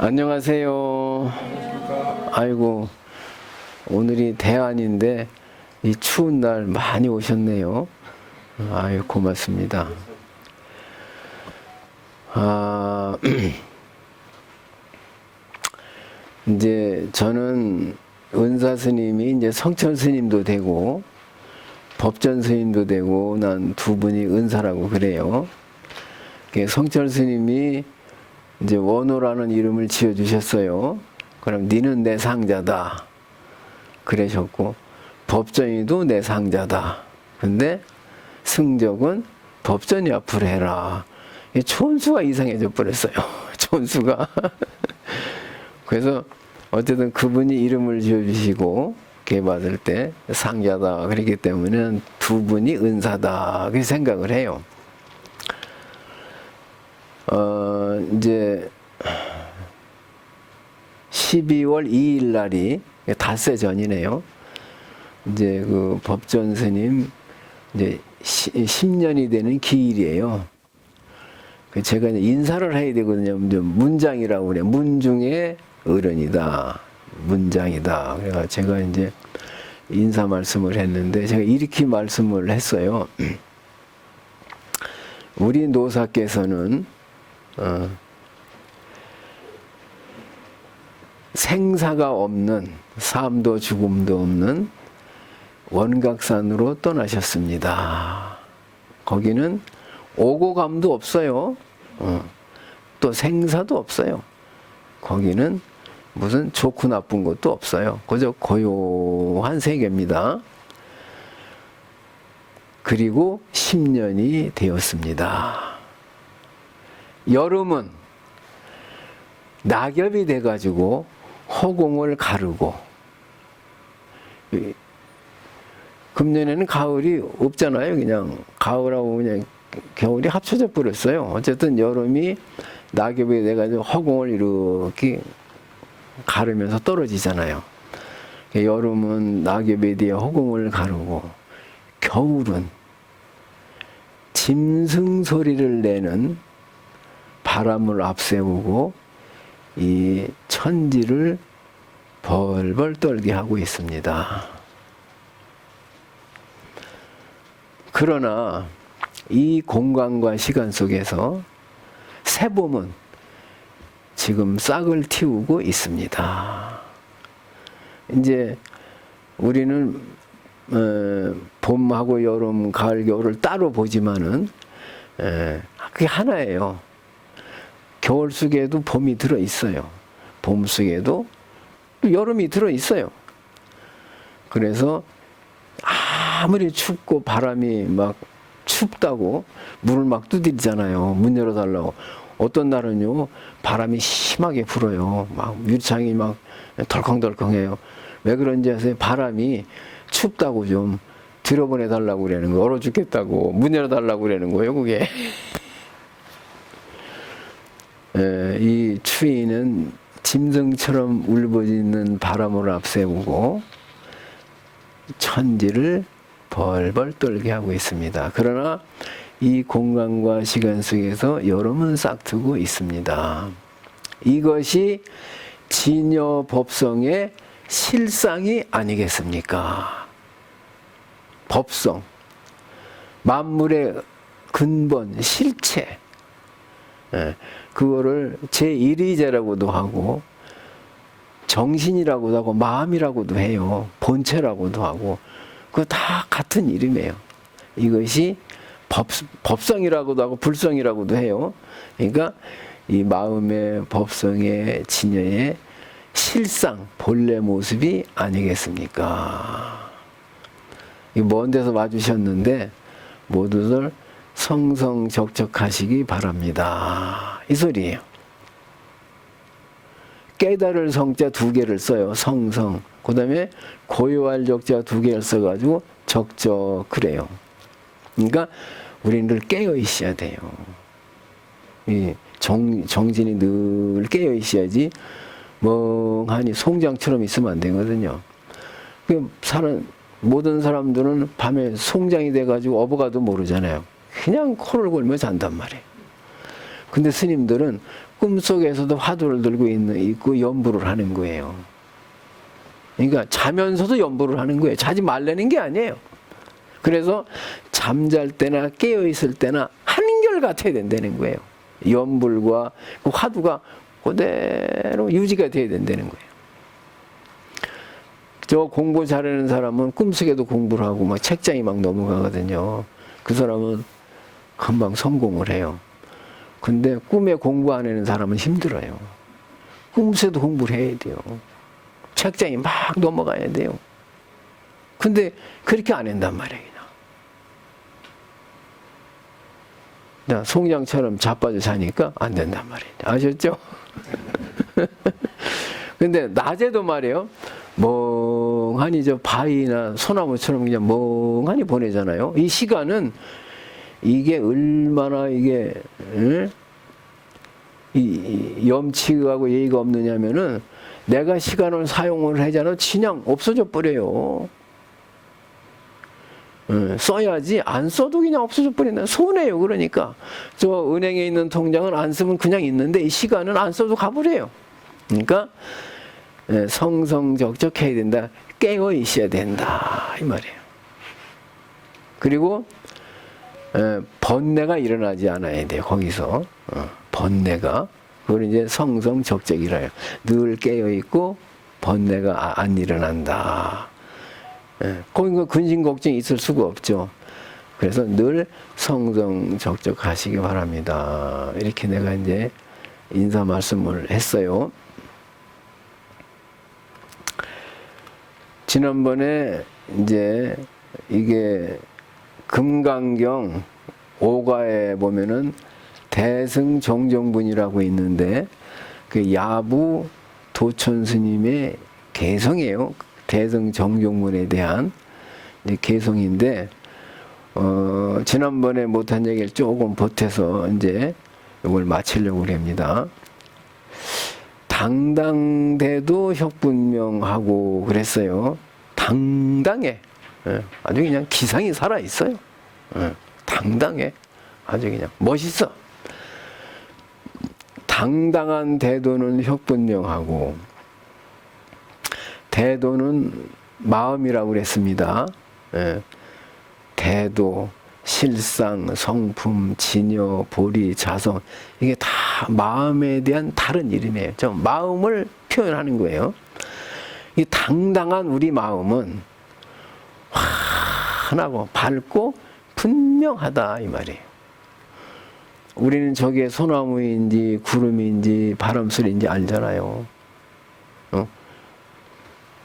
안녕하세요. 아이고, 오늘이 대안인데 이 추운 날 많이 오셨네요. 아유, 고맙습니다. 이제 저는 은사 스님이 이제 성철 스님도 되고 법전 스님도 되고 난 두 분이 은사라고 그래요. 성철 스님이 이제 원호라는 이름을 지어주셨어요. 그럼 니는 내 상자다 그러셨고, 법전이도 내 상자다. 근데 승적은 법전이 앞으로 해라. 촌수가 이상해져 버렸어요. 촌수가. 그래서 어쨌든 그분이 이름을 지어주시고 이렇게 받을 때 상자다 그렇기 때문에 두 분이 은사다 그렇게 생각을 해요. 이제 12월 2일 날이 닷새 전이네요. 이제 그 법전 스님 이제 10년이 되는 기일이에요. 제가 이제 인사를 해야 되거든요. 문장이라고 그래요. 문중의 어른이다. 문장이다. 그래서 제가 이제 인사 말씀을 했는데 제가 이렇게 말씀을 했어요. 우리 노사께서는 생사가 없는, 삶도 죽음도 없는 원각산으로 떠나셨습니다. 거기는 오고 감도 없어요. 또 생사도 없어요. 거기는 무슨 좋고 나쁜 것도 없어요. 그저 고요한 세계입니다. 그리고 10년이 되었습니다. 여름은 낙엽이 돼가지고 허공을 가르고, 금년에는 가을이 없잖아요. 그냥 가을하고 그냥 겨울이 합쳐져 버렸어요. 어쨌든 여름이 낙엽이 돼가지고 허공을 이렇게 가르면서 떨어지잖아요. 여름은 낙엽에 대해 허공을 가르고, 겨울은 짐승 소리를 내는 바람을 앞세우고 이 천지를 벌벌 떨게 하고 있습니다. 그러나 이 공간과 시간 속에서 새봄은 지금 싹을 틔우고 있습니다. 이제 우리는 봄하고 여름, 가을, 겨울을 따로 보지만은 그게 하나예요. 겨울 속에도 봄이 들어 있어요. 봄 속에도 또 여름이 들어 있어요. 그래서 아무리 춥고 바람이 막 춥다고 문을 막 두드리잖아요. 문 열어달라고. 어떤 날은요, 바람이 심하게 불어요. 막 유리창이 막 덜컹덜컹해요. 왜 그런지 아세요? 바람이 춥다고 좀 들여보내달라고 그러는 거예요. 얼어 죽겠다고. 문 열어달라고 그러는 거예요, 그게. 이 추위는 짐승처럼 울부짖는 바람을 앞세우고 천지를 벌벌 떨게 하고 있습니다. 그러나 이 공간과 시간 속에서 여름은 싹트고 있습니다. 이것이 진여 법성의 실상이 아니겠습니까? 법성, 만물의 근본, 실체, 그거를 제1의제라고도 하고 정신이라고도 하고 마음이라고도 해요. 본체라고도 하고 그거 다 같은 이름이에요. 이것이 법성이라고도 하고 불성이라고도 해요. 그러니까 이 마음의 법성의 진여의 실상, 본래 모습이 아니겠습니까? 먼 데서 와주셨는데 모두들 성성적적하시기 바랍니다. 이 소리예요. 깨달을 성자 2개를 써요. 성성. 그 다음에 고요할 적자 2개를 써가지고 적적 그래요. 그러니까 우리는 늘 깨어 있어야 돼요. 이 정신이 늘 깨어 있어야지 멍하니 송장처럼 있으면 안 되거든요. 모든 사람들은 밤에 송장이 돼가지고 어버가도 모르잖아요. 그냥 코를 골며 잔단 말이에요. 근데 스님들은 꿈속에서도 화두를 들고 있고 연부를 하는 거예요. 그러니까 자면서도 연부를 하는 거예요. 자지 말라는 게 아니에요. 그래서 잠잘 때나 깨어 있을 때나 한결 같아야 된다는 거예요. 연불과 그 화두가 그대로 유지가 돼야 된다는 거예요. 저 공부 잘하는 사람은 꿈속에도 공부를 하고 막 책장이 막 넘어가거든요. 그 사람은 금방 성공을 해요. 근데 꿈에 공부 안 하는 사람은 힘들어요. 꿈속에도 공부를 해야 돼요. 책장이 막 넘어가야 돼요. 근데 그렇게 안 한단 말이에요. 그냥 송장처럼 자빠져 자니까 안 된단 말이에요. 아셨죠? 근데 낮에도 말이에요. 멍하니 저 바위나 소나무처럼 그냥 멍하니 보내잖아요. 이 시간은 이게 얼마나 이게 이 염치하고 예의가 없느냐면은 내가 시간을 사용을 하잖아. 그냥 없어져 버려요. 써야지 안 써도 그냥 없어져 버린다. 손해요. 그러니까 저 은행에 있는 통장은 안 쓰면 그냥 있는데 이 시간은 안 써도 가버려요. 그러니까 성성적적해야 된다. 깨어 있어야 된다 이 말이에요. 그리고 번뇌가 일어나지 않아야 돼요. 거기서 번뇌가 그걸 이제 성성적적이라 해요. 늘 깨어 있고 번뇌가 안 일어난다. 거기 근심 걱정이 있을 수가 없죠. 그래서 늘 성성적적 하시기 바랍니다. 이렇게 내가 이제 인사 말씀을 했어요. 지난번에 이제 이게 금강경 5가에 보면은 대승정정분이라고 있는데 그 야부 도천 스님의 개성이에요. 대승정정문에 대한 개성인데 지난번에 못한 얘기를 조금 보태서 이제 이걸 마치려고 합니다. 당당대도 혁분명하고 그랬어요. 당당해. 아주 그냥 기상이 살아있어요. 당당해. 아주 그냥 멋있어. 당당한 대도는 혁분명하고 대도는 마음이라고 그랬습니다. 대도, 실상, 성품, 진여, 보리, 자성 이게 다 마음에 대한 다른 이름이에요. 좀 마음을 표현하는 거예요. 이 당당한 우리 마음은 환하고 밝고 분명하다 이 말이에요. 우리는 저게 소나무인지 구름인지 바람소리인지 알잖아요.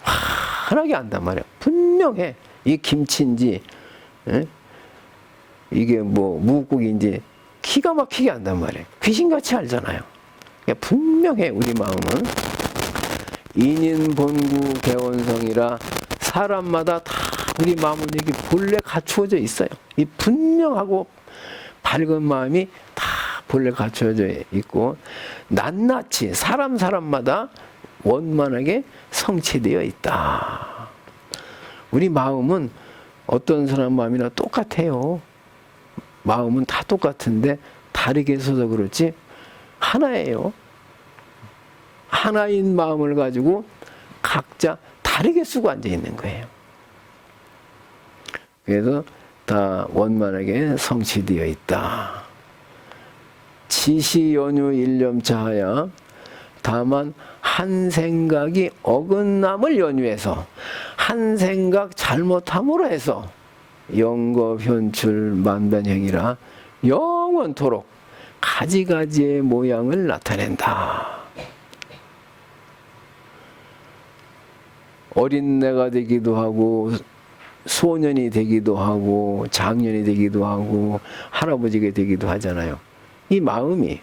환하게 안단 말이에요. 분명해. 이게 김치인지 이게 뭐 무국인지 기가 막히게 안단 말이에요. 귀신같이 알잖아요. 그러니까 분명해 우리 마음은. 인인본구 개원성이라 사람마다 다 우리 마음은 이게 본래 갖추어져 있어요. 이 분명하고 밝은 마음이 다 본래 갖추어져 있고 낱낱이 사람마다 원만하게 성취되어 있다. 우리 마음은 어떤 사람 마음이나 똑같아요. 마음은 다 똑같은데 다르게 써서 그렇지 하나예요. 하나인 마음을 가지고 각자 다르게 쓰고 앉아 있는 거예요. 그래서 다 원만하게 성취되어 있다. 지시연유 일념차하야 다만 한 생각이 어긋남을 연유해서 한 생각 잘못함으로 해서 영겁현출 만변행이라 영원토록 가지가지의 모양을 나타낸다. 어린애가 되기도 하고 소년이 되기도 하고 장년이 되기도 하고 할아버지가 되기도 하잖아요. 이 마음이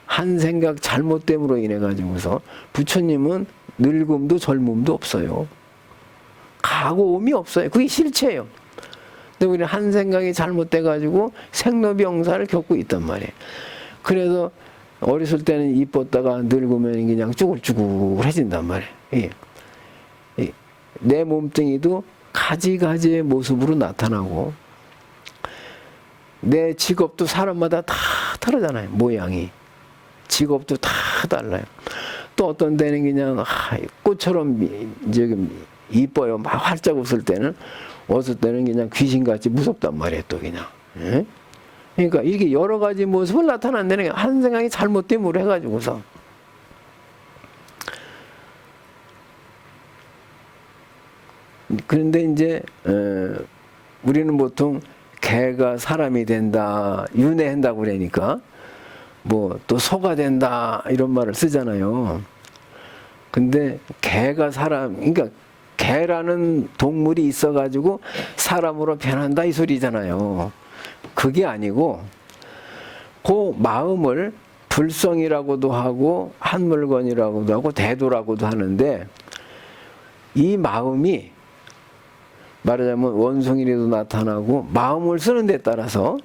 한 생각 잘못됨으로 인해 가지고서 부처님은 늙음도 젊음도 없어요. 가고 옴이 없어요. 그게 실체예요. 근데 우리는 한 생각이 잘못돼 가지고 생로병사를 겪고 있단 말이에요. 그래서 어렸을 때는 이뻤다가 늙으면 그냥 쭈글쭈글해진단 말이에요. 예. 내 몸뚱이도 가지가지의 모습으로 나타나고 내 직업도 사람마다 다 다르잖아요. 모양이. 직업도 다 달라요. 또 어떤 데는 그냥 꽃처럼 이뻐요. 막 활짝 웃을 때는, 어떨 때는 그냥 귀신같이 무섭단 말이에요. 또 그냥. 예? 그러니까 이렇게 여러 가지 모습을 나타낸다는 게 한 생각이 잘못됨으로 해가지고서. 그런데 이제 우리는 보통 개가 사람이 된다, 윤회한다고 그러니까 뭐 또 소가 된다 이런 말을 쓰잖아요. 근데 개가 사람, 그러니까 개라는 동물이 있어가지고 사람으로 변한다 이 소리잖아요. 그게 아니고 그 마음을 불성이라고도 하고 한물건이라고도 하고 대도라고도 하는데, 이 마음이 말하자면 원숭이로도 나타나고 마음을 쓰는 데 따라서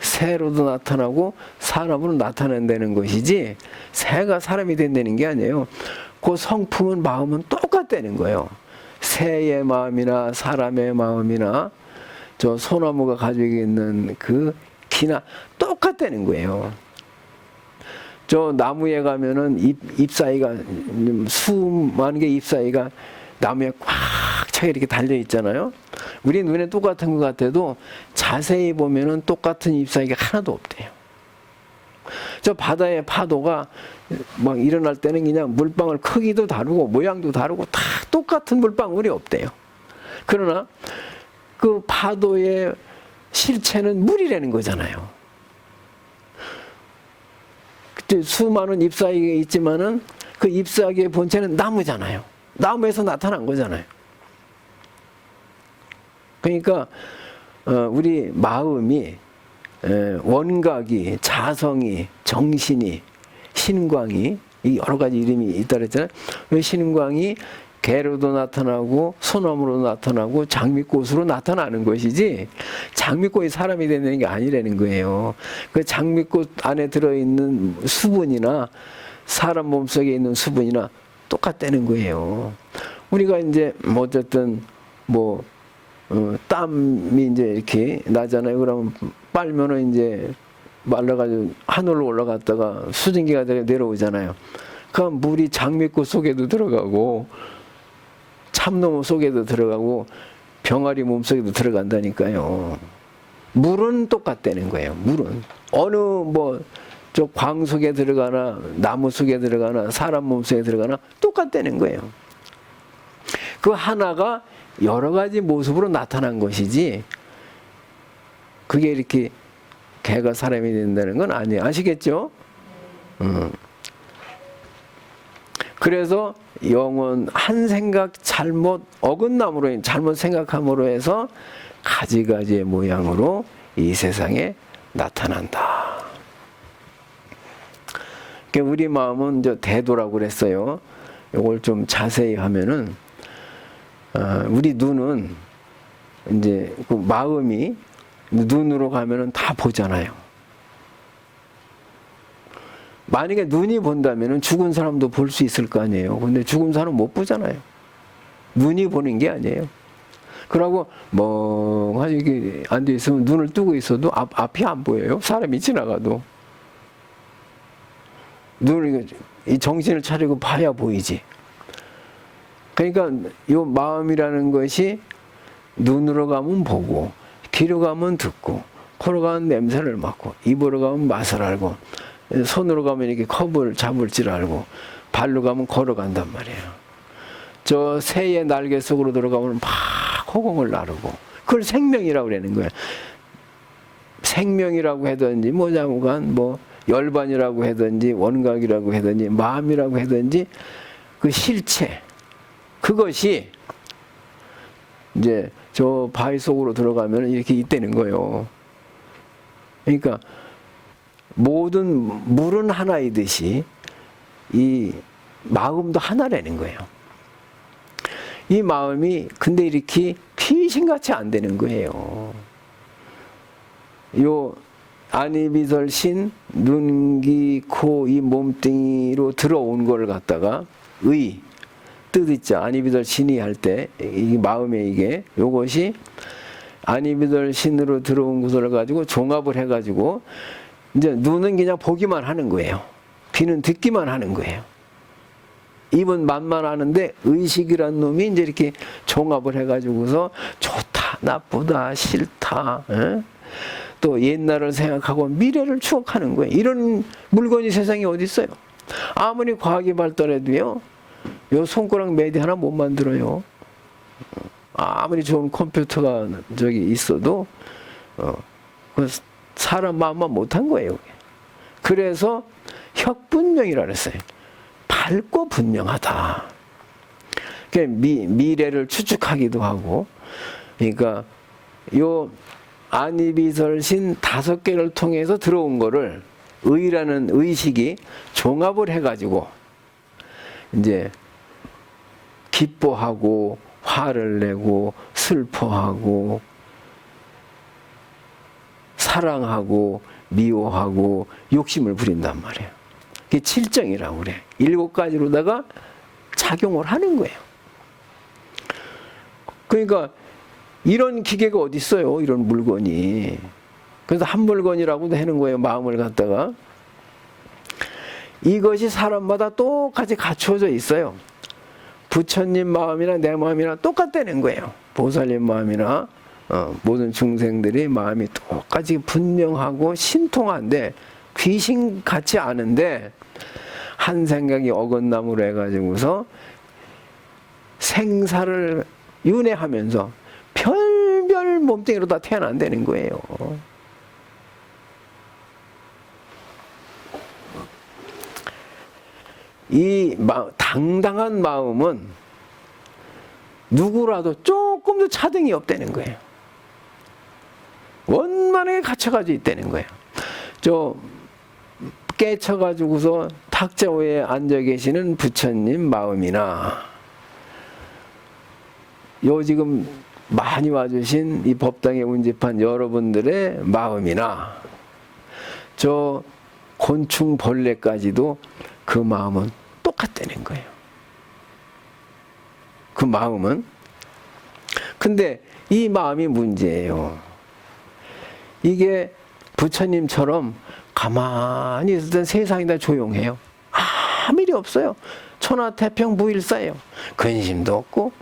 새로도 나타나고 사람으로 나타낸다는 것이지, 새가 사람이 된다는 게 아니에요. 그 성품은, 마음은 똑같다는 거예요. 새의 마음이나 사람의 마음이나 저 소나무가 가지고 있는 그 기나 똑같다는 거예요. 저 나무에 가면은 잎사귀가 수많은 게 잎사귀가 나무에 꽉 차게 이렇게 달려 있잖아요. 우리 눈에 똑같은 것 같아도 자세히 보면은 똑같은 잎사귀가 하나도 없대요. 저 바다의 파도가 막 일어날 때는 그냥 물방울 크기도 다르고 모양도 다르고 다 똑같은 물방울이 없대요. 그러나 그 파도의 실체는 물이라는 거잖아요. 수많은 잎사귀가 있지만은 그 잎사귀의 본체는 나무잖아요. 나무에서 나타난 거잖아요. 그러니까 우리 마음이 원각이, 자성이, 정신이, 신광이, 이 여러 가지 이름이 있다 그랬잖아요. 왜 신광이 개로도 나타나고 소나무로 나타나고 장미꽃으로 나타나는 것이지, 장미꽃이 사람이 되는 게 아니라는 거예요. 그 장미꽃 안에 들어있는 수분이나 사람 몸속에 있는 수분이나 똑같다는 거예요. 우리가 이제 어쨌든 땀이 이제 이렇게 나잖아요. 그러면 빨면은 이제 말라가지고 하늘로 올라갔다가 수증기가 내려오잖아요. 그럼 물이 장미꽃 속에도 들어가고 참나무 속에도 들어가고 병아리 몸 속에도 들어간다니까요. 물은 똑같다는 거예요. 물은 어느 저 광 속에 들어가나 나무 속에 들어가나 사람 몸 속에 들어가나 똑같다는 거예요. 그 하나가 여러 가지 모습으로 나타난 것이지, 그게 이렇게 개가 사람이 된다는 건 아니에요. 아시겠죠? 그래서 영은 한 생각 잘못 어긋남으로, 잘못 생각함으로 해서 가지가지의 모양으로 이 세상에 나타난다. 그러니까 우리 마음은 이제 대도라고 그랬어요. 이걸 좀 자세히 하면은, 우리 눈은 이제 그 마음이 눈으로 가면은 다 보잖아요. 만약에 눈이 본다면은 죽은 사람도 볼 수 있을 거 아니에요. 근데 죽은 사람은 못 보잖아요. 눈이 보는 게 아니에요. 그러고 멍하니 이렇게 앉아 있으면 눈을 뜨고 있어도 앞이 안 보여요. 사람이 지나가도. 눈을, 이 정신을 차리고 봐야 보이지. 그러니까 이 마음이라는 것이 눈으로 가면 보고, 귀로 가면 듣고, 코로 가면 냄새를 맡고, 입으로 가면 맛을 알고, 손으로 가면 이렇게 컵을 잡을 줄 알고, 발로 가면 걸어간단 말이에요. 저 새의 날개 속으로 들어가면 막 허공을 나르고, 그걸 생명이라고 그러는 거예요. 생명이라고 하든지 뭐냐고간 열반이라고 하든지 원각이라고 하든지 마음이라고 하든지 그 실체, 그것이 이제 저 바위 속으로 들어가면 이렇게 있다는 거예요. 그러니까 모든 물은 하나이듯이 이 마음도 하나라는 거예요. 이 마음이 근데 이렇게 귀신같이 안 되는 거예요. 요 안이비설신, 눈, 귀, 코, 이 몸뚱이로 들어온 걸 갖다가 뜻 있죠. 안이비설신이 할 때 이 마음에 이게 요것이 안이비설신으로 들어온 것을 가지고 종합을 해가지고 이제 눈은 그냥 보기만 하는 거예요. 귀는 듣기만 하는 거예요. 입은 맛만 아는데 의식이란 놈이 이제 이렇게 종합을 해가지고서 좋다, 나쁘다, 싫다, 에? 또 옛날을 생각하고 미래를 추억하는 거예요. 이런 물건이 세상에 어디 있어요? 아무리 과학이 발달해도요, 요 손가락 매디 하나 못 만들어요. 아무리 좋은 컴퓨터가 저기 있어도 그 사람 마음만 못한 거예요. 그래서 혁분명이라 그랬어요. 밝고 분명하다. 미래를 추측하기도 하고, 그러니까 요 안이비설신 5개를 통해서 들어온 거를 의라는 의식이 종합을 해가지고 이제 기뻐하고 화를 내고 슬퍼하고 사랑하고 미워하고 욕심을 부린단 말이에요. 그게 칠정이라고 그래. 7가지로다가 작용을 하는 거예요. 그러니까 이런 기계가 어디 있어요? 이런 물건이. 그래서 한 물건이라고도 하는 거예요. 마음을 갖다가. 이것이 사람마다 똑같이 갖춰져 있어요. 부처님 마음이나 내 마음이나 똑같다는 거예요. 보살님 마음이나 모든 중생들이 마음이 똑같이 분명하고 신통한데 귀신 같지 않은데 한 생각이 어긋남으로 해가지고서 생사를 윤회하면서 별별 몸뚱이로 다 태어난다는 거예요. 이 당당한 마음은 누구라도 조금도 차등이 없다는 거예요. 원만하게 갇혀가지고 있다는 거예요. 저 깨쳐가지고서 탁자 위에 앉아 계시는 부처님 마음이나 요 지금 많이 와주신 이 법당에 운집한 여러분들의 마음이나 저 곤충 벌레까지도 그 마음은 똑같다는 거예요. 그 마음은. 근데 이 마음이 문제예요. 이게 부처님처럼 가만히 있을 땐 세상이 다 조용해요. 아무 일이 없어요. 천하태평 무일사예요. 근심도 없고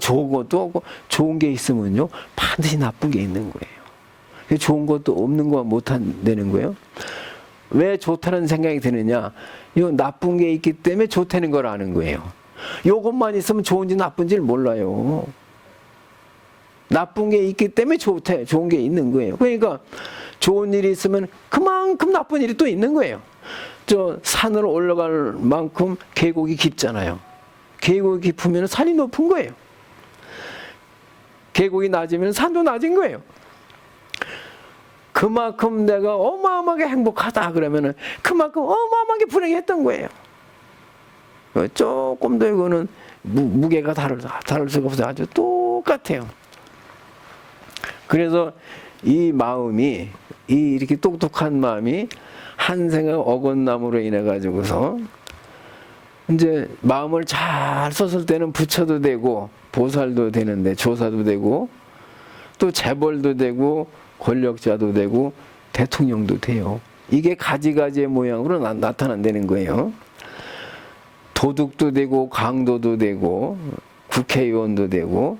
좋은 것도 없고. 좋은 게 있으면요 반드시 나쁜 게 있는 거예요. 좋은 것도 없는 거 못한다는 거예요. 왜 좋다는 생각이 드느냐? 이 나쁜 게 있기 때문에 좋다는 걸 아는 거예요. 요것만 있으면 좋은지 나쁜지를 몰라요. 나쁜 게 있기 때문에 좋은 게 있는 거예요. 그러니까 좋은 일이 있으면 그만큼 나쁜 일이 또 있는 거예요. 저 산으로 올라갈 만큼 계곡이 깊잖아요. 계곡이 깊으면 산이 높은 거예요. 계곡이 낮으면 산도 낮은 거예요. 그만큼 내가 어마어마하게 행복하다 그러면은 그만큼 어마어마하게 불행했던 거예요. 조금 더 이거는 무게가 다를 수가 없어요. 아주 똑같아요. 그래서 이 마음이, 이렇게 똑똑한 마음이 한 생각 어긋남으로 인해 가지고서 이제 마음을 잘 썼을 때는 부처도 되고 보살도 되는데 조사도 되고 또 재벌도 되고 권력자도 되고 대통령도 돼요. 이게 가지가지의 모양으로 나타난다는 거예요. 도둑도 되고 강도도 되고 국회의원도 되고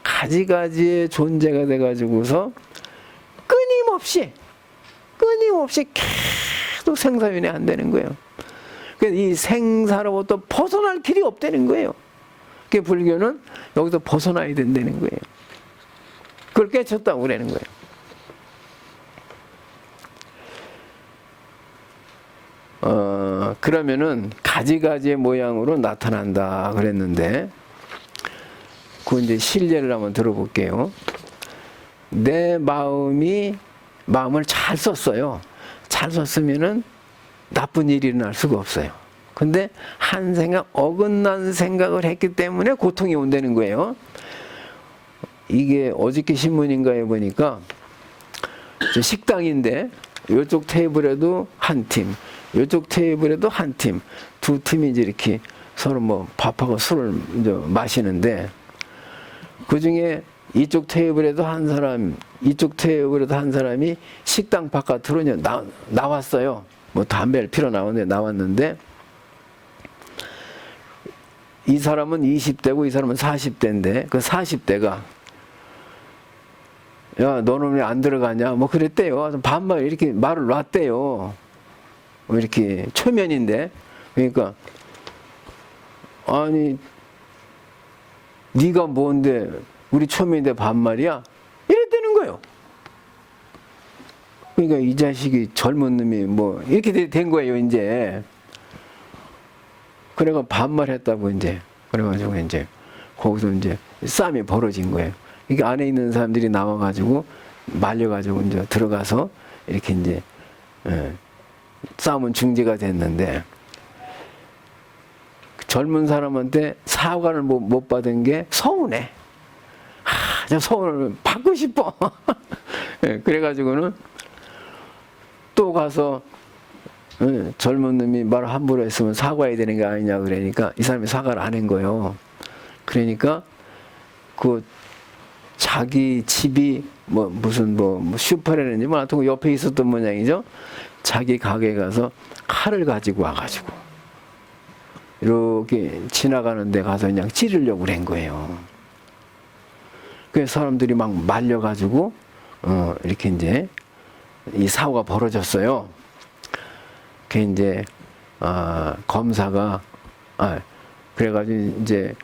가지가지의 존재가 돼가지고서 끊임없이 계속 생사윤회 한다는 거예요. 그래서 이 생사로부터 벗어날 길이 없다는 거예요. 그 불교는 여기서 벗어나야 된다는 거예요. 그걸 깨쳤다고 그러는 거예요. 그러면은 가지가지의 모양으로 나타난다 그랬는데, 그 이제 실례를 한번 들어볼게요. 내 마음을 잘 썼어요. 잘 썼으면은 나쁜 일이 일어날 수가 없어요. 근데 한 생각, 어긋난 생각을 했기 때문에 고통이 온다는 거예요. 이게 어저께 신문인가에 보니까 식당인데 이쪽 테이블에도 한 팀, 이쪽 테이블에도 한 팀, 두 팀이 이제 이렇게 서로 뭐 밥하고 술을 이제 마시는데 그 중에 이쪽 테이블에도 한 사람, 이쪽 테이블에도 한 사람이 식당 바깥으로 이제 나왔어요. 뭐 담배를 피러 나왔는데 이 사람은 20대고 이 사람은 40대인데 그 40대가 야, 너는 왜 안 들어가냐? 뭐 그랬대요. 반말 이렇게 말을 놨대요. 이렇게 초면인데. 그러니까 아니 네가 뭔데 우리 초면인데 반말이야? 이랬다는 거예요. 그러니까 이 자식이 젊은 놈이 뭐 이렇게 된 거예요 이제. 그래가 반말했다고 이제 그래가지고 이제 거기서 이제 싸움이 벌어진 거예요. 이게 안에 있는 사람들이 나와가지고 말려가지고 이제 들어가서 이렇게 이제 싸움은 중지가 됐는데 젊은 사람한테 사과를 못 받은 게 서운해. 저 서운을 받고 싶어. 그래가지고는 또 가서 젊은 놈이 말 함부로 했으면 사과해야 되는 게 아니냐 그러니까 이 사람이 사과를 안 한 거예요. 그러니까 그 자기 집이 뭐 무슨 뭐 슈퍼라는지 뭐 하여튼 옆에 있었던 모양이죠. 자기 가게에 가서 칼을 가지고 와가지고 이렇게 지나가는 데 가서 그냥 찌르려고 그런 거예요. 그래서 사람들이 막 말려가지고 이렇게 이제 이 사고가 벌어졌어요. 그 이제 검사가 그래가지고 이제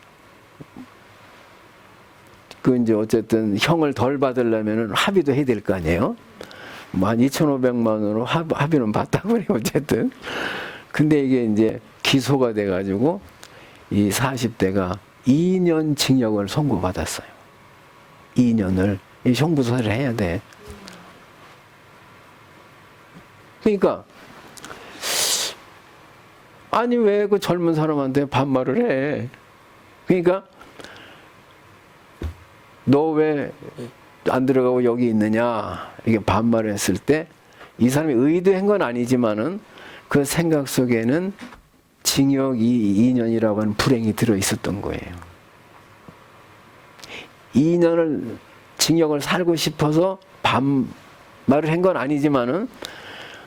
그 이제 어쨌든 형을 덜 받으려면은 합의도 해야 될 거 아니에요. 뭐 한 2,500만 원으로 합의는 받다고 그래요 어쨌든. 근데 이게 이제 기소가 돼가지고 이 40대가 2년 징역을 선고받았어요. 2년을 이 형부소사를 해야 돼. 그러니까 아니 왜 그 젊은 사람한테 반말을 해? 그러니까 너 왜 안 들어가고 여기 있느냐 이게 반말을 했을 때 이 사람이 의도한 건 아니지만은 그 생각 속에는 징역 2년이라고 하는 불행이 들어 있었던 거예요. 2년을 징역을 살고 싶어서 반말을 한 건 아니지만은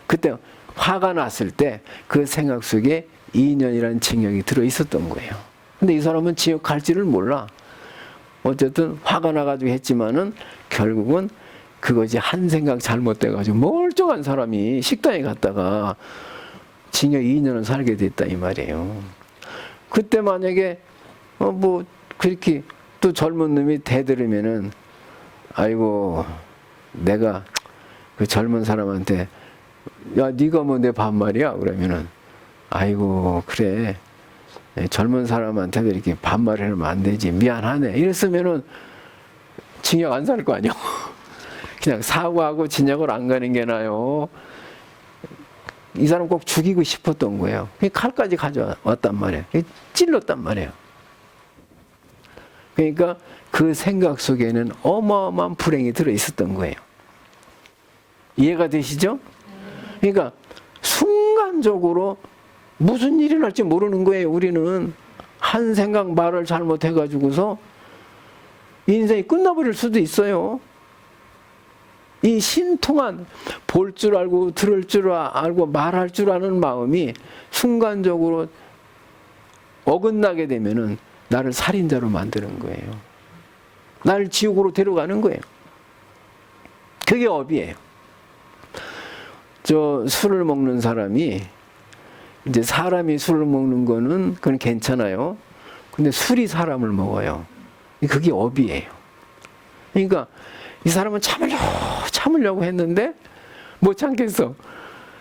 그때 화가 났을 때 그 생각 속에 2년이라는 징역이 들어 있었던 거예요. 근데 이 사람은 징역 갈지를 몰라. 어쨌든 화가 나가지고 했지만은 결국은 그것이 한 생각 잘못돼가지고 멀쩡한 사람이 식당에 갔다가 징역 2년을 살게 됐다 이 말이에요. 그때 만약에 뭐 그렇게 또 젊은 놈이 대들으면은 아이고 내가 그 젊은 사람한테 야 네가 뭐 내 반말이야 그러면은 아이고 그래 젊은 사람한테도 이렇게 반말을 하면 안 되지 미안하네 이랬으면은 징역 안 살 거 아니야. 그냥 사과하고 징역을 안 가는 게 나아요. 이 사람 꼭 죽이고 싶었던 거예요. 칼까지 가져왔단 말이에요. 찔렀단 말이에요. 그러니까 그 생각 속에는 어마어마한 불행이 들어 있었던 거예요. 이해가 되시죠? 그러니까 순간적으로 무슨 일이 날지 모르는 거예요. 우리는 한 생각 말을 잘못해가지고서 인생이 끝나버릴 수도 있어요. 이 신통한 볼 줄 알고 들을 줄 알고 말할 줄 아는 마음이 순간적으로 어긋나게 되면은 나를 살인자로 만드는 거예요. 나를 지옥으로 데려가는 거예요. 그게 업이에요. 저 술을 먹는 사람이 이제 사람이 술을 먹는 거는 그건 괜찮아요. 근데 술이 사람을 먹어요. 그게 업이에요. 그러니까 이 사람은 참으려고 했는데 못 참겠어.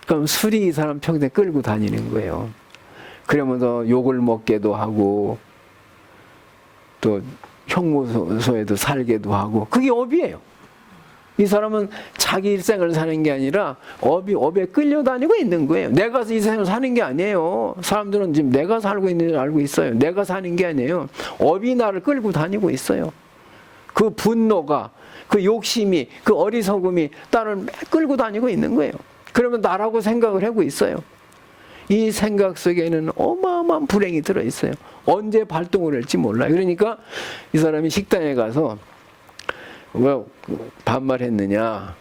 그럼 술이 이 사람 평생 끌고 다니는 거예요. 그러면서 욕을 먹게도 하고 또 형무소에도 살게도 하고 그게 업이에요. 이 사람은 자기 일생을 사는 게 아니라 업에 끌려다니고 있는 거예요. 내가 이 생을 사는 게 아니에요. 사람들은 지금 내가 살고 있는 줄 알고 있어요. 내가 사는 게 아니에요. 업이 나를 끌고 다니고 있어요. 그 분노가, 그 욕심이, 그 어리석음이 나를 끌고 다니고 있는 거예요. 그러면 나라고 생각을 하고 있어요. 이 생각 속에는 어마어마한 불행이 들어있어요. 언제 발동을 할지 몰라요. 그러니까 이 사람이 식당에 가서 왜 반말했느냐?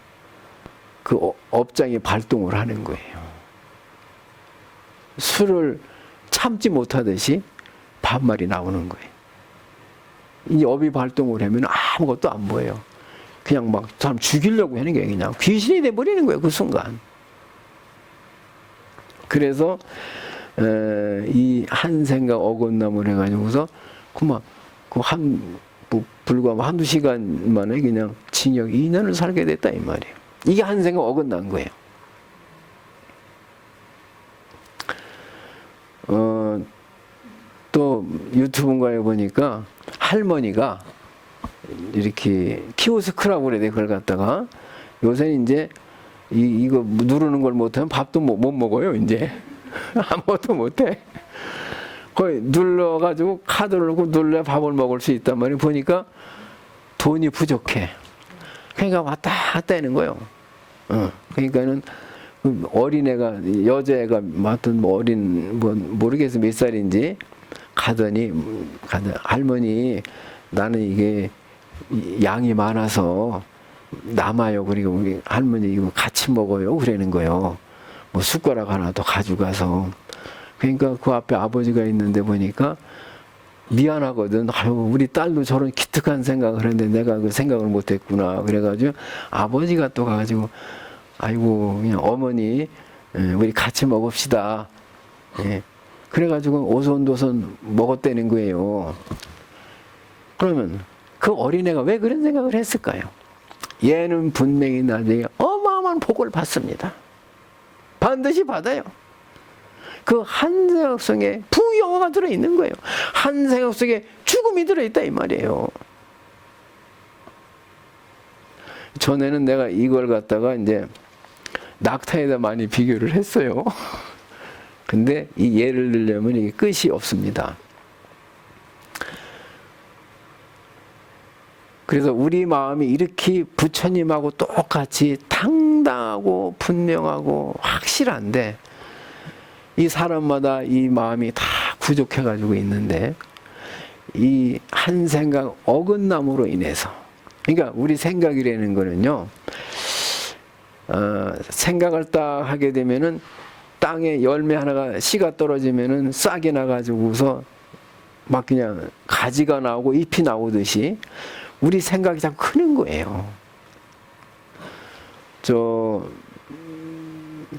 그 업장이 발동을 하는 거예요. 술을 참지 못하듯이 반말이 나오는 거예요. 이 업이 발동을 하면 아무것도 안 보여요. 그냥 막 사람 죽이려고 하는 게 그냥 귀신이 돼버리는 거예요. 그 순간. 그래서 이 한 생각 어긋남을 해가지고서 그만 불과 한두 시간 만에 그냥 징역 2년을 살게 됐다 이 말이에요. 이게 한 생각 어긋난 거예요. 또 유튜브인가에 보니까 할머니가 이렇게 키오스크라고 그래야 돼. 그걸 갖다가 요새 이제 이거 누르는 걸 못하면 밥도 못 먹어요. 이제 아무것도 못해. 거의 눌러가지고 카드를 넣고 눌러야 밥을 먹을 수 있단 말이에요. 보니까 돈이 부족해. 그러니까 왔다 갔다 하는 거예요. 그러니까는 어린애가 여자애가 맡은 뭐 어린 뭐 모르겠어 몇 살인지 가더니 할머니 나는 이게 양이 많아서 남아요. 그리고 우리 할머니 이거 같이 먹어요. 그러는 거예요. 뭐 숟가락 하나 더 가져가서. 그러니까 그 앞에 아버지가 있는데 보니까 미안하거든. 아유, 우리 딸도 저런 기특한 생각을 했는데 내가 그 생각을 못했구나. 그래가지고 아버지가 또 가가지고 아이고 그냥 어머니 우리 같이 먹읍시다. 예. 그래가지고 오손도손 먹었다는 거예요. 그러면 그 어린애가 왜 그런 생각을 했을까요? 얘는 분명히 나중에 어마어마한 복을 받습니다. 반드시 받아요. 그 한 생각 속에 부영화가 들어있는 거예요. 한 생각 속에 죽음이 들어있다 이 말이에요. 전에는 내가 이걸 갖다가 이제 낙타에다 많이 비교를 했어요. 근데 이 예를 들려면 이게 끝이 없습니다. 그래서 우리 마음이 이렇게 부처님하고 똑같이 당당하고 분명하고 확실한데 이 사람마다 이 마음이 다 부족해 가지고 있는데 이 한 생각 어긋남으로 인해서 그러니까 우리 생각이라는 거는요 생각을 딱 하게 되면은 땅에 열매 하나가 씨가 떨어지면은 싹이 나가지고서 막 그냥 가지가 나오고 잎이 나오듯이 우리 생각이 자꾸 크는 거예요.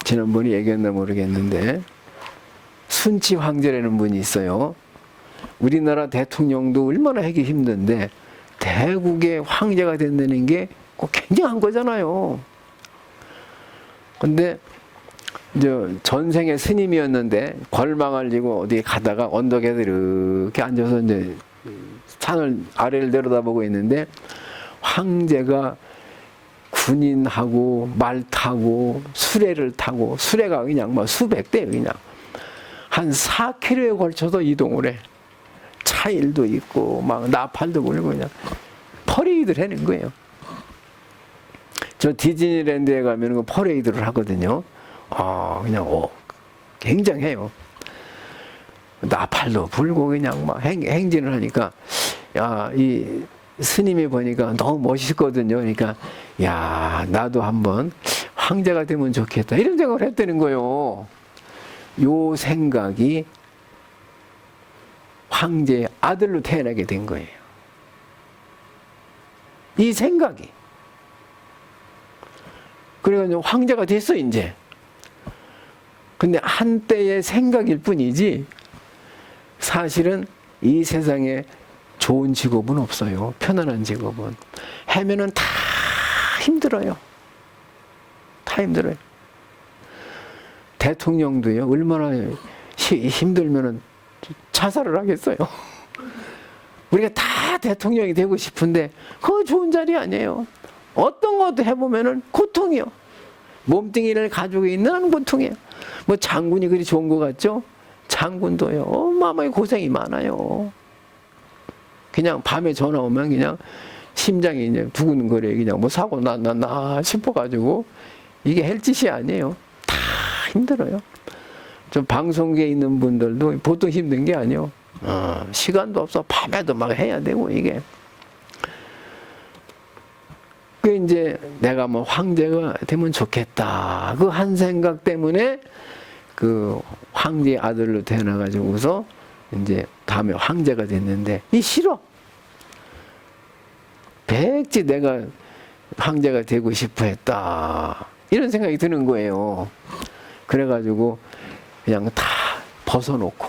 지난번에 얘기했나 모르겠는데 순치 황제라는 분이 있어요. 우리나라 대통령도 얼마나 하기 힘든데 대국의 황제가 된다는 게 꼭 굉장한 거잖아요. 근데 전생에 스님이었는데 걸망을 지고 어디 가다가 언덕에 이렇게 앉아서 이제 산을 아래를 내려다보고 있는데 황제가 군인하고 말 타고 수레를 타고 수레가 그냥 뭐 수백 대 그냥 한 4km에 걸쳐서 이동을 해. 차일도 있고 막 나팔도 불고 그냥 퍼레이드를 하는 거예요. 저 디즈니랜드에 가면 그 퍼레이드를 하거든요. 그냥 굉장해요. 나팔도 불고 그냥 막 행진을 하니까 야, 이 스님이 보니까 너무 멋있거든요. 그러니까 야, 나도 한번 황제가 되면 좋겠다 이런 생각을 했다는 거예요. 요 생각이 황제의 아들로 태어나게 된 거예요. 이 생각이. 그래가지고 황제가 됐어 이제. 근데 한때의 생각일 뿐이지 사실은 이 세상에 좋은 직업은 없어요. 편안한 직업은. 하면은 다 힘들어요. 다 힘들어요. 대통령도요. 얼마나 힘들면은 자살을 하겠어요. 우리가 다 대통령이 되고 싶은데 그거 좋은 자리 아니에요. 어떤 것도 해보면은 고통이요. 몸뚱이를 가지고 있는 고통이에요. 뭐 장군이 그리 좋은 것 같죠? 장군도요. 어마어마하게 고생이 많아요. 그냥 밤에 전화 오면 그냥 심장이 이제 두근거려요. 그냥 뭐 사고 났나 싶어가지고 이게 할 짓이 아니에요. 다 힘들어요. 저 방송계에 있는 분들도 보통 힘든 게 아니에요. 시간도 없어. 밤에도 막 해야 되고 이게. 그 이제 내가 뭐 황제가 되면 좋겠다. 그 한 생각 때문에 그 황제의 아들로 태어나가지고서 이제 다음에 황제가 됐는데 이 싫어. 백지 내가 황제가 되고 싶어 했다. 이런 생각이 드는 거예요. 그래가지고 그냥 다 벗어놓고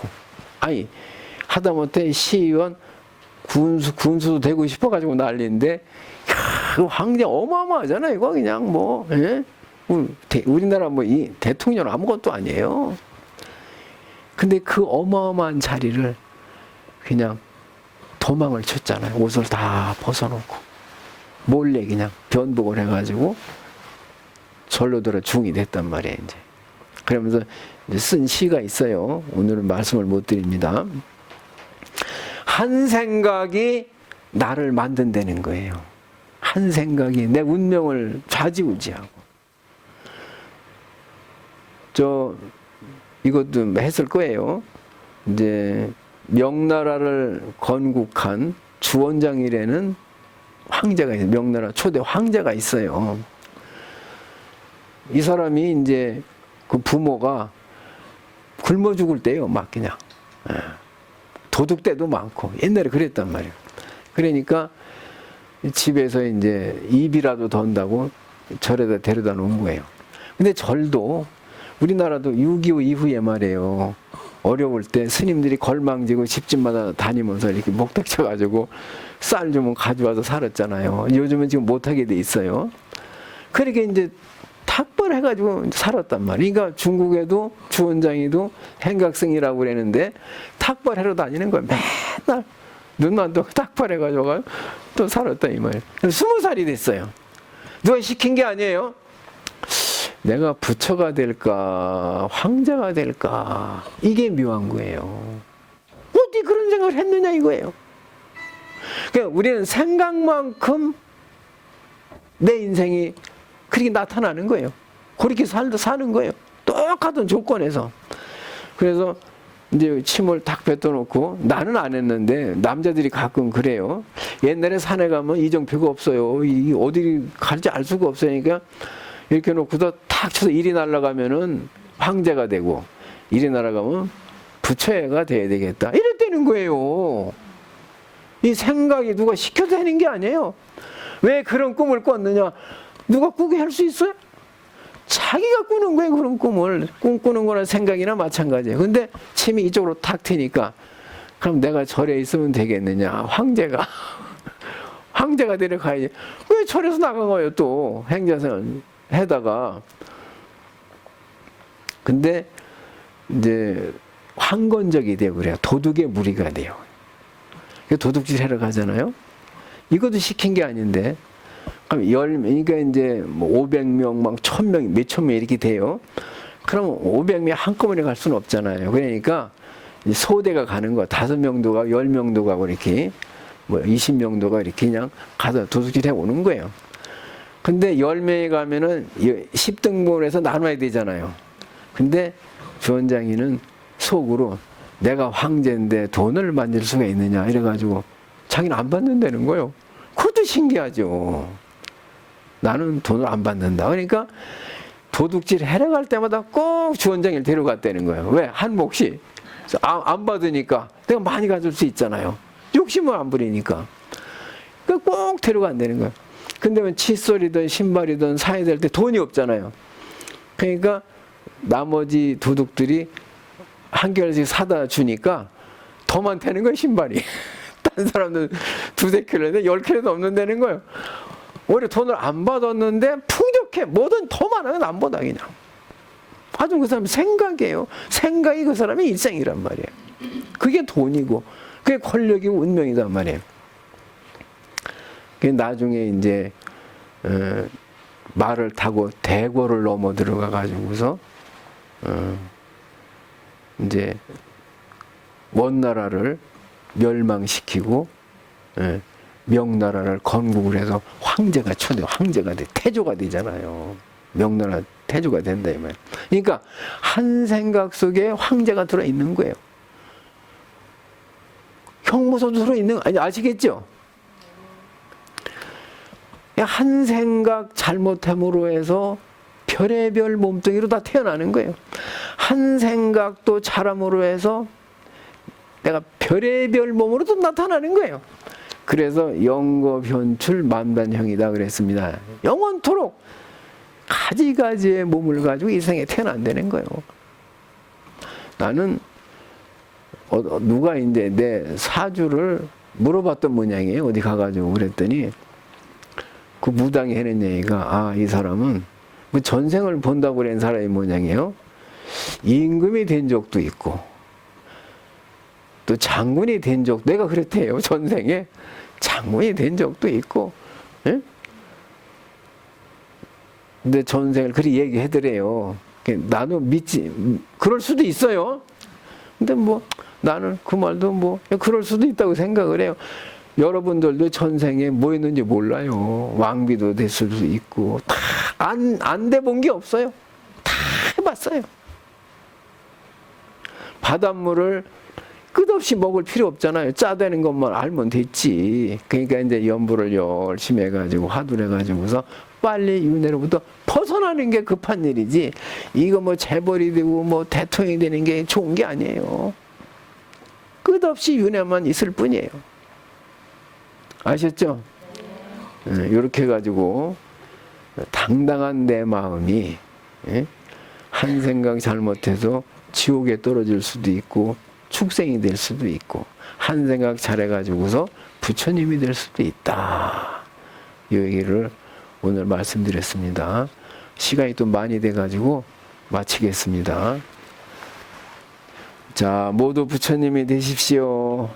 아니 하다못해 시의원 군수도 되고 싶어가지고 난리인데 그 황제 어마어마하잖아요. 이거 그냥 뭐 예? 우리나라 뭐 이 대통령 아무것도 아니에요. 근데 그 어마어마한 자리를 그냥 도망을 쳤잖아요. 옷을 다 벗어놓고 몰래 그냥 변복을 해가지고 절로 들어 중이 됐단 말이에요. 이제 그러면서 이제 쓴 시가 있어요. 오늘은 말씀을 못 드립니다. 한 생각이 나를 만든다는 거예요. 한 생각이 내 운명을 좌지우지하고. 이것도 했을 거예요. 이제 명나라를 건국한 주원장일에는 황제가 있어요. 명나라 초대 황제가 있어요. 이 사람이 이제 그 부모가 굶어 죽을 때요, 막 그냥. 도둑 때도 많고 옛날에 그랬단 말이에요. 그러니까 집에서 이제 입이라도 던다고 절에다 데려다 놓은 거예요. 근데 절도 우리나라도 6.25 이후에 말이에요. 어려울 때 스님들이 걸망지고 집집마다 다니면서 이렇게 목탁 쳐가지고 쌀 주면 가져와서 살았잖아요. 요즘은 지금 못하게 돼 있어요. 그렇게 이제 탁벌해가지고 살았단 말이에요. 그러니까 중국에도 주원장이도 행각승이라고 그랬는데 탁벌하러 다니는 거예요. 맨날 눈만 또 탁벌해가지고 또 살았다 이 말이에요. 20살이 됐어요. 누가 시킨 게 아니에요. 내가 부처가 될까 황제가 될까 이게 묘한 거예요. 어디 그런 생각을 했느냐 이거예요. 그러니까 우리는 생각만큼 내 인생이 그렇게 나타나는 거예요. 그렇게 사는 거예요. 똑같은 조건에서. 그래서 이제 침을 탁 뱉어놓고 나는 안 했는데 남자들이 가끔 그래요. 옛날에 산에 가면 이정표가 없어요. 어디 갈지 알 수가 없으니까 이렇게 놓고서 탁 쳐서 일이 날아가면은 황제가 되고 일이 날아가면 부처가 돼야 되겠다. 이랬다는 거예요. 이 생각이 누가 시켜서 하는 게 아니에요. 왜 그런 꿈을 꿨느냐? 누가 꾸게 할 수 있어요? 자기가 꾸는 거예요. 그런 꿈을. 꿈꾸는 거나 생각이나 마찬가지예요. 근데 침이 이쪽으로 탁 튀니까 그럼 내가 절에 있으면 되겠느냐? 황제가 데려가야지. 왜 절에서 나간 거예요? 또 행자선 해다가. 근데 이제 황건적이 되고 그래요. 도둑의 무리가 돼요. 도둑질 하러 가잖아요. 이것도 시킨 게 아닌데 그러니까 이제 뭐 500명, 막 1000명, 몇천 명 이렇게 돼요. 그럼 500명 한꺼번에 갈 수는 없잖아요. 그러니까 소대가 가는 거, 5명도 가고 10명도 가고 이렇게 뭐 20명도 가고 이렇게 그냥 가서 도둑질 해 오는 거예요. 근데 10명이 가면은 10등분을 해서 나눠야 되잖아요. 근데 주원장이는 속으로 내가 황제인데 돈을 만질 수가 있느냐 이래가지고 자기는 안 받는다는 거예요. 그것도 신기하죠. 나는 돈을 안 받는다. 그러니까 도둑질 해러 갈 때마다 꼭 주원장을 데려갔다는 거예요. 왜? 한 몫이. 안 받으니까 내가 많이 가질 수 있잖아요. 욕심을 안 부리니까. 그러니까 꼭 데려간다는 거예요. 근데 칫솔이든 신발이든 사야 될 때 돈이 없잖아요. 그러니까 나머지 도둑들이 한 개씩 사다 주니까 더 많다는 거예요, 신발이. 딴 사람들 2-3킬로인데 10킬로도 없는다는 거예요. 오히려 돈을 안 받았는데 풍족해. 뭐든 더 많으면 남보다 그냥. 아주 그 사람 생각이에요. 생각이 그 사람의 일생이란 말이에요. 그게 돈이고 그게 권력이고 운명이란 말이에요. 나중에 이제 말을 타고 대궐을 넘어 들어가 가지고서 이제 원나라를 멸망시키고 명나라를 건국을 해서 황제가 초대 황제가 돼 태조가 되잖아요. 명나라 태조가 된다 이 말. 그러니까 한 생각 속에 황제가 들어 있는 거예요. 형무소도 들어 있는 거 아니 아시겠죠? 한 생각 잘못함으로 해서 별의별 몸뚱이로 다 태어나는 거예요. 한 생각도 잘함으로 해서 내가 별의별 몸으로 또 나타나는 거예요. 그래서 영거변출 만반형이다 그랬습니다. 영원토록 가지가지의 몸을 가지고 이 생에 태어난다는 거예요. 나는 누가 이제 내 사주를 물어봤던 모양이에요. 어디 가가지고 그랬더니 그 무당이 해낸 얘기가 이 사람은 뭐 전생을 본다고 그런 사람이 모양이에요. 임금이 된 적도 있고 또 장군이 된 적, 내가 그랬대요. 전생에 장군이 된 적도 있고, 예? 근데 전생을 그렇게 얘기하더래요. 나도 믿지, 그럴 수도 있어요. 근데 뭐 나는 그 말도 뭐 그럴 수도 있다고 생각을 해요. 여러분들도 전생에 뭐 했는지 몰라요. 왕비도 됐을 수 있고 다 안 돼 본 게 없어요. 다 해봤어요. 바닷물을 끝없이 먹을 필요 없잖아요. 짜되는 것만 알면 됐지. 그러니까 이제 연부를 열심히 해가지고 화두를 해가지고서 빨리 윤회로부터 벗어나는 게 급한 일이지. 이거 뭐 재벌이 되고 뭐 대통령이 되는 게 좋은 게 아니에요. 끝없이 윤회만 있을 뿐이에요. 아셨죠? 이렇게 해가지고 당당한 내 마음이 한 생각 잘못해서 지옥에 떨어질 수도 있고 축생이 될 수도 있고 한 생각 잘해가지고서 부처님이 될 수도 있다. 이 얘기를 오늘 말씀드렸습니다. 시간이 또 많이 돼가지고 마치겠습니다. 자, 모두 부처님이 되십시오.